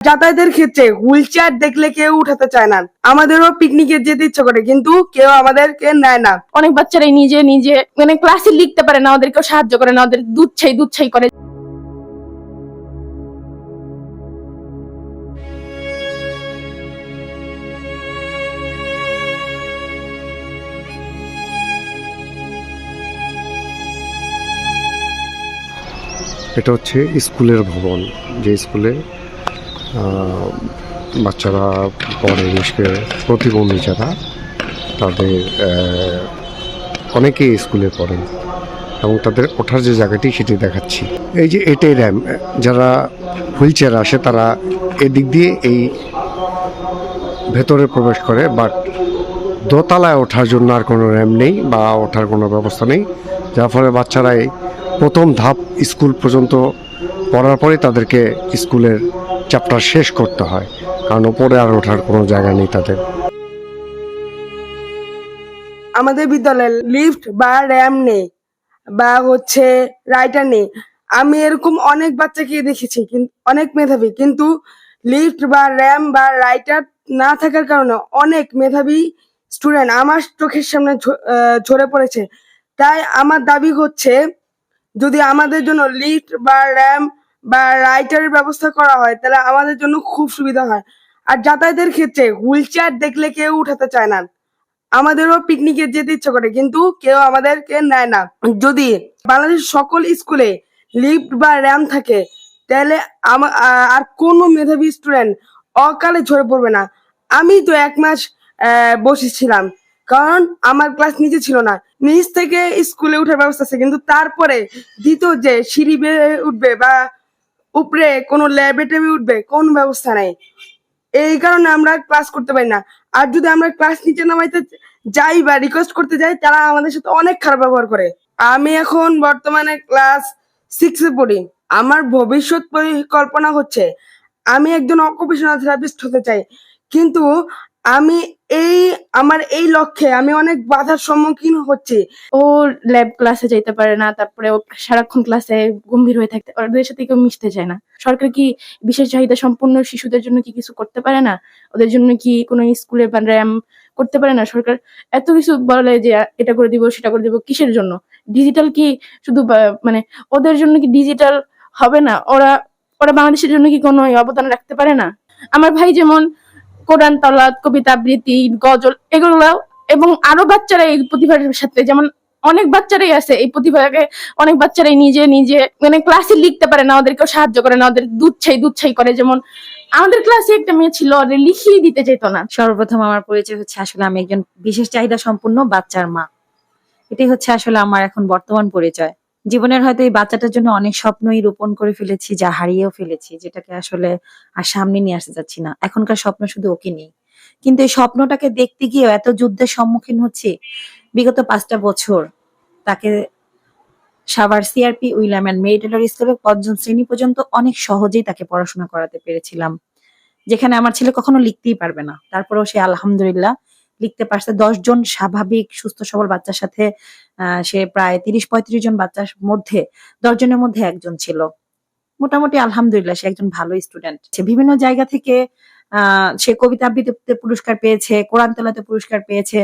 যাতায়াতের ক্ষেত্রে wheel chair দেখলে কেউ উঠাতে চায় না। আমাদেরও পিকনিকে যেতে ইচ্ছা করে, কিন্তু কেউ আমাদেরকে নেয় না। অনেক বাচ্চারাই নিজে নিজে ক্লাসে লিখতে পারে না, ওদেরকেও সাহায্য করে না, ওদের দুধছাই করে। এটা হচ্ছে স্কুলের ভবন, যে স্কুলে বাচ্চারা পড়ে, বিশেষ করে প্রতিবন্ধী যারা, তাদের অনেকেই স্কুলে পড়েন এবং তাদের ওঠার যে জায়গাটি সেটি দেখাচ্ছি। এই যে এটাই র্যাম্প, যারা হুইল চেয়ারে আসে তারা এদিক দিয়ে এই ভেতরে প্রবেশ করে, বাট দোতলায় ওঠার জন্য আর কোনো র্যাম্প নেই বা ওঠার কোনো ব্যবস্থা নেই, যার ফলে বাচ্চারা এই প্রথম ধাপ স্কুল পর্যন্ত পড়ার পরে তাদেরকে স্কুলের চ্যাপ্টার শেষ করতে হয়, কারণ ওপরে আর ওঠার কোনো জায়গা নেই তাদের। আমাদের বিদ্যালয়ে লিফট বা র্যাম্প নেই বা রাইটার নেই। আমি এরকম অনেক বাচ্চাকে দেখেছি, অনেক মেধাবী, কিন্তু লিফট বা র্যাম্প বা রাইটার না থাকার কারণে অনেক মেধাবী স্টুডেন্ট আমার চোখের সামনে ঝরে পড়েছে। তাই আমার দাবি হচ্ছে, যদি আমাদের জন্য লিফট বা র্যাম্প বা রাইটারের ব্যবস্থা করা হয় তাহলে আমাদের জন্য খুব সুবিধা হয়। আর যাতায়াতের ক্ষেত্রে হুইল চেয়ার দেখলে কেউ উঠাতে চায় না। আমাদেরও পিকনিকে যেতে ইচ্ছা করে, কিন্তু কেউ আমাদেরকে নেয় না। যদি বাংলাদেশের সকল স্কুলে লিফট বা র্যাম্প থাকে তাহলে আর কোনো মেধাবী স্টুডেন্ট অকালে ঝরে পড়বে না। আমি তো 1 মাস বসেছিলাম, কারণ আমার ক্লাস নিচে ছিল না। নিচ থেকে স্কুলে উঠার ব্যবস্থা আছে, কিন্তু তারপরে দ্বিতীয় যে সিঁড়ি বেয়ে উঠবে বা উপরে কোনো ল্যাবে উঠবে, কোন ব্যবস্থা নেই। এই কারণে আমরা ক্লাস করতে পারি না। আর যদি আমরা ক্লাস নিচে নামাইতে যাই বা রিকোয়েস্ট করতে যাই, তারা আমাদের সাথে অনেক খারাপ ব্যবহার করে। আমি এখন বর্তমানে ক্লাস 6-এ পড়ি। আমার ভবিষ্যৎ পরিকল্পনা হচ্ছে আমি একজন অকুপেশনাল থেরাপিস্ট হতে চাই, কিন্তু আমি আমার এই লক্ষ্যে আমি অনেক বাধার সম্মুখীন হচ্ছি। ও ল্যাব ক্লাসে যাইতে পারে না, তারপরে ও সারাক্ষণ ক্লাসে গম্ভীর হয়ে থাকতে, ওদের সাথে কেউ মিশতে চায় না। সরকার কি বিশেষ চাহিদা সম্পন্ন শিশুদের জন্য কি কিছু করতে পারে না? ওদের জন্য কি কোনো স্কুলে বা র্যাম করতে পারে না? সরকার এত কিছু বলে যে এটা করে দিব সেটা করে দিব, কিসের জন্য? ডিজিটাল কি শুধু ওদের জন্য কি ডিজিটাল হবে না? ওরা ওরা বাংলাদেশের জন্য কি কোনো অবদান রাখতে পারে না? আমার ভাই যেমন কোরআন তেলাওয়াত, কবিতা আবৃত্তি, গজল, এগুলো, এবং আরো বাচ্চারা এই প্রতিভার সাথে, যেমন অনেক বাচ্চারাই আছে এই প্রতিভাকে, অনেক বাচ্চারাই নিজে নিজে ক্লাসে লিখতে পারে না, ওদেরকেও সাহায্য করে না, ওদের দুধছাই করে। যেমন আমাদের ক্লাসে একটা মেয়ে ছিল, ওদের লিখিয়ে দিতে যেত না। সর্বপ্রথম আমার পরিচয় হচ্ছে, আসলে আমি একজন বিশেষ চাহিদা সম্পন্ন বাচ্চার মা। এটাই হচ্ছে আসলে আমার এখন বর্তমান পরিচয়। জীবনের হয়তো এই বাচ্চাটার জন্য অনেক স্বপ্নই রোপণ করে ফেলেছি, যা হারিয়েও ফেলেছি, যেটাকে আসলে আর সামনে নিয়ে আসতে যাচ্ছি না। এখনকার স্বপ্ন শুধু ওকে নিয়ে, কিন্তু এই স্বপ্নটাকে দেখতে গিয়ে এত যুদ্ধের সম্মুখীন হচ্ছি। বিগত 5টা বছর তাকে Savar CRP William and Mary Taylor স্কুলে 5ম শ্রেণী পর্যন্ত অনেক সহজেই তাকে পড়াশোনা করাতে পেরেছিলাম, যেখানে আমার ছেলে কখনো লিখতেই পারবে না, তারপরেও সে আলহামদুলিল্লাহ লিখতে পারছে। 10 জন স্বাভাবিক সুস্থ সবল বাচ্চার সাথে সে প্রায় 30-35 জন বাচ্চার মধ্যে 10 জনের মধ্যে একজন ছিল। মোটামুটি আলহামদুলিল্লাহ সে একজন ভালো স্টুডেন্ট। সে বিভিন্ন জায়গা থেকে সে কবিতা আবৃত্তিতে পুরস্কার পেয়েছে, কোরআন তেলাওয়াতে পুরস্কার পেয়েছে।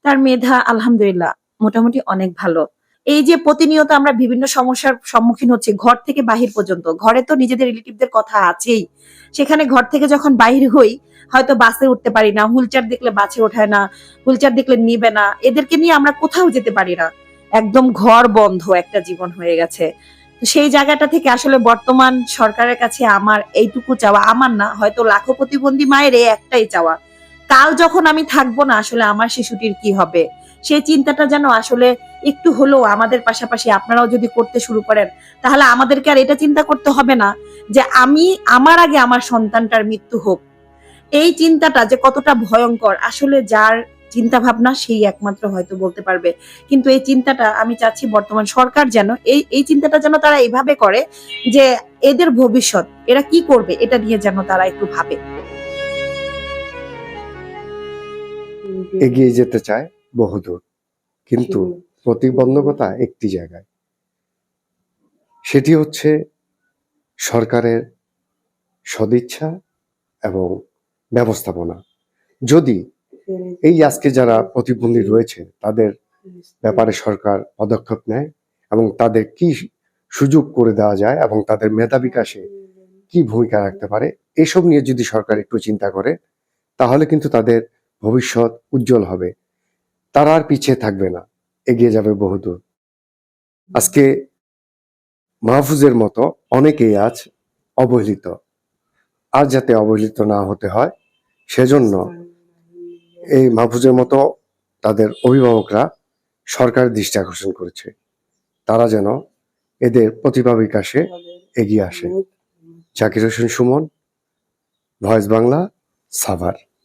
তার মেধা আলহামদুলিল্লাহ মোটামুটি অনেক ভালো। এই যে প্রতিনিয়ত আমরা বিভিন্ন সমস্যার সম্মুখীন হচ্ছি, ঘর থেকে বাহির পর্যন্ত। ঘরে তো নিজেদের রিলেটিভদের কথা আছেই, সেখানে ঘর থেকে যখন বাহির হই, হয়তো বাসে উঠতে পারি না, হুইলচেয়ার দেখলে বাসে ওঠায় না, হুইলচেয়ার দেখলে নিবে না, এদেরকে নিয়ে আমরা কোথাও যেতে পারি না। একদম ঘর বন্ধ একটা জীবন হয়ে গেছে। তো সেই জায়গাটা থেকে আসলে বর্তমান সরকারের কাছে আমার এইটুকু চাওয়া, আমার না, হয়তো লাখো প্রতিবন্ধী মায়ের একটাই চাওয়া, কাল যখন আমি থাকবো না, আসলে আমার শিশুটির কি হবে, সেই চিন্তাটা যেন আসলে একটু হলেও আমাদের পাশাপাশি আপনারাও যদি করতে শুরু করেন, তাহলে আমাদেরকে আর এটা চিন্তা করতে হবে না যে আমার আগে আমার সন্তানটার মৃত্যু হোক। এই চিন্তাটা যে কতটা ভয়ঙ্কর, আসলে যার চিন্তা ভাবনা সেই একমাত্র হয়তো বলতে পারবে। কিন্তু এই চিন্তাটা আমি চাচ্ছি বর্তমান সরকার যেন এই চিন্তাটা যেন তারা এইভাবে করে যে এদের ভবিষ্যৎ এরা কি করবে, এটা নিয়ে যেন তারা একটু ভাবে। এগিয়ে যেতে চায় বহুদূর, কিন্তু প্রতিবন্ধকতা একটি জায়গায়, সেটি হচ্ছে সরকারের সদিচ্ছা এবং ব্যবস্থাপনা। যদি এই আজকে যারা প্রতিবন্ধী রয়েছে তাদের ব্যাপারে সরকার পদক্ষেপ নেয় এবং তাদের কি সুযোগ করে দেওয়া যায় এবং তাদের মেধা বিকাশে কি ভূমিকা রাখতে পারে, এসব নিয়ে যদি সরকার একটু চিন্তা করে তাহলে কিন্তু তাদের ভবিষ্যৎ উজ্জ্বল হবে। তারা আর পিছিয়ে থাকবে না, এগিয়ে যাবে বহুদূর। আজকে মাহফুজের মতো অনেকেই আজ অবহেলিত, আর যাতে অবহেলিত না হতে হয় সেজন্য এই মাহফুজের মতো তাদের অভিভাবকরা সরকারের দৃষ্টি আকর্ষণ করেছে, তারা যেন এদের প্রতিভা বিকাশে এগিয়ে আসে। জাকির হোসেন সুমন, ভয়েস বাংলা, সাভার।